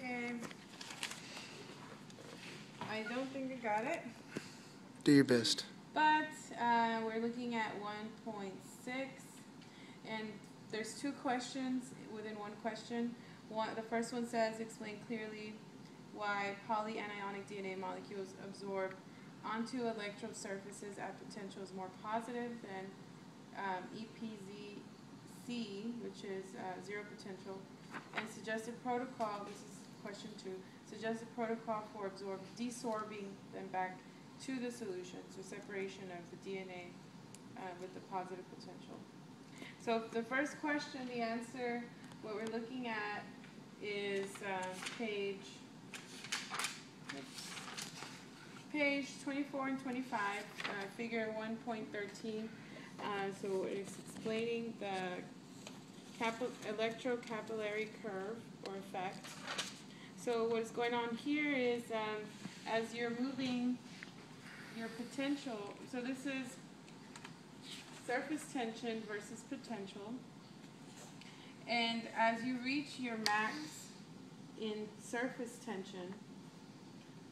Okay. I don't think I got it. Do your best. But we're looking at 1.6, and there's two questions within one question. The first one says, explain clearly why polyanionic DNA molecules absorb onto electrode surfaces at potentials more positive than EPZC, which is zero potential, and suggested protocol, this is question 2, suggested protocol for desorbing them back to the solution, so separation of the DNA with the positive potential. So the first question, the answer, what we're looking at is page 24 and 25, figure 1.13. So it's explaining the electrocapillary curve or effect. So what's going on here is as you're moving your potential, so this is surface tension versus potential, and as you reach your max in surface tension,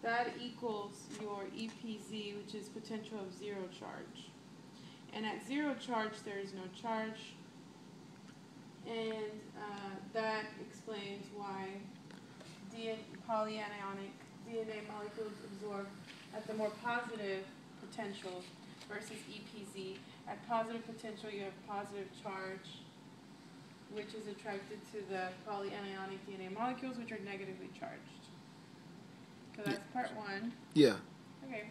that equals your EPZ, which is potential of zero charge. And at zero charge, there is no charge, and that explains why polyanionic DNA molecules absorb at the more positive potential versus EPZ. At positive potential, you have positive charge, which is attracted to the polyanionic DNA molecules, which are negatively charged. So that's part 1. Yeah. Okay.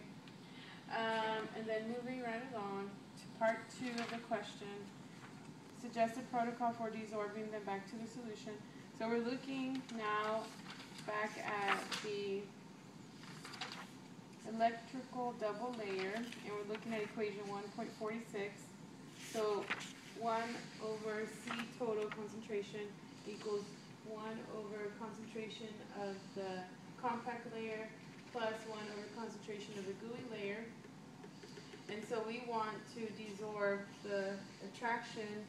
And then moving right along to part 2 of the question, suggested protocol for desorbing them back to the solution. So we're looking now back at the electrical double layer, and we're looking at equation 1.46. So 1 over C total concentration equals 1 over concentration of the compact layer plus 1 over concentration of the gooey layer. And so we want to desorb the attraction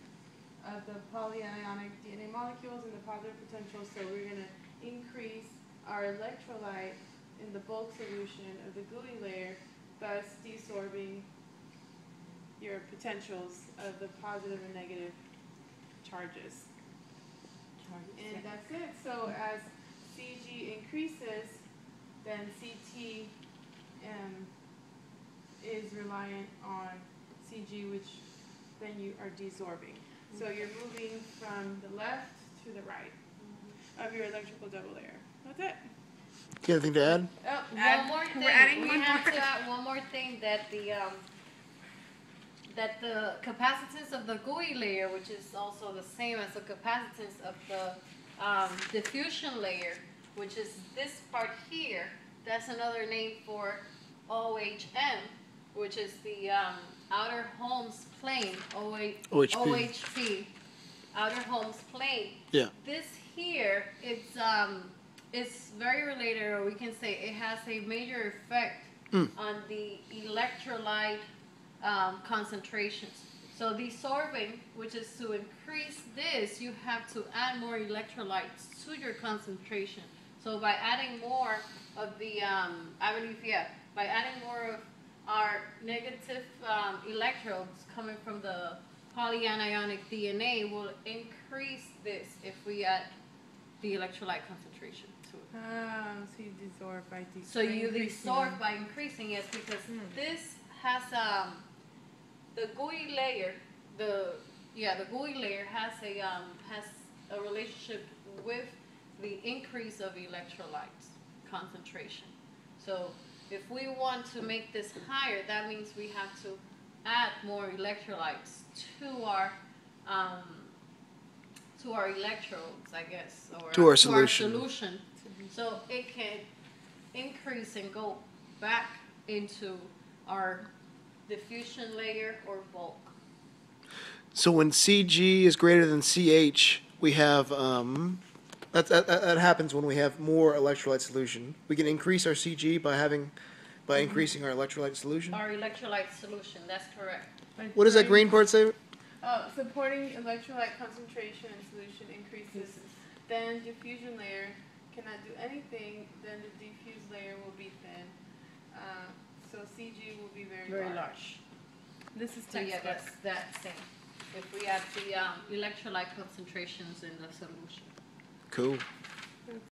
of the polyanionic DNA molecules in the positive potential, so we're going to increase our electrolyte in the bulk solution of the gooey layer, thus desorbing your potentials of the positive and negative charges. And that's it. So as CG increases, then CT is reliant on CG, which then you are desorbing. So you're moving from the left to the right of your electrical double layer. That's it. You got anything to add? Oh, Add- one more thing. we're adding we one have more. to add one more thing, that the capacitance of the gooey layer, which is also the same as the capacitance of the diffusion layer, which is this part here, that's another name for OHM, which is the outer Holmes plane, OHP, outer Holmes plane. Yeah. This here, it's very related, or we can say it has a major effect on the electrolyte concentrations. So desorbing, which is to increase this, you have to add more electrolytes to your concentration. So by adding more of the, by adding more of our negative electrodes coming from the polyanionic DNA will increase this if we add the electrolyte concentration to it. So you desorb by decreasing. So you desorb by increasing it, because this has the gooey layer. The gooey layer has a relationship with the increase of electrolytes concentration. So if we want to make this higher, that means we have to add more electrolytes to our electrodes, I guess, or To our solution. So it can increase and go back into our diffusion layer or bulk. So when CG is greater than CH, we have that happens when we have more electrolyte solution. We can increase our CG by increasing our electrolyte solution. Our electrolyte solution, that's correct. What does that green part say? Supporting electrolyte concentration in solution increases. Then diffusion layer cannot do anything, then the diffuse layer will be thin. So CG will be very large. This is So yeah, textbook. that's same. If we add the electrolyte concentrations in the solution. Cool.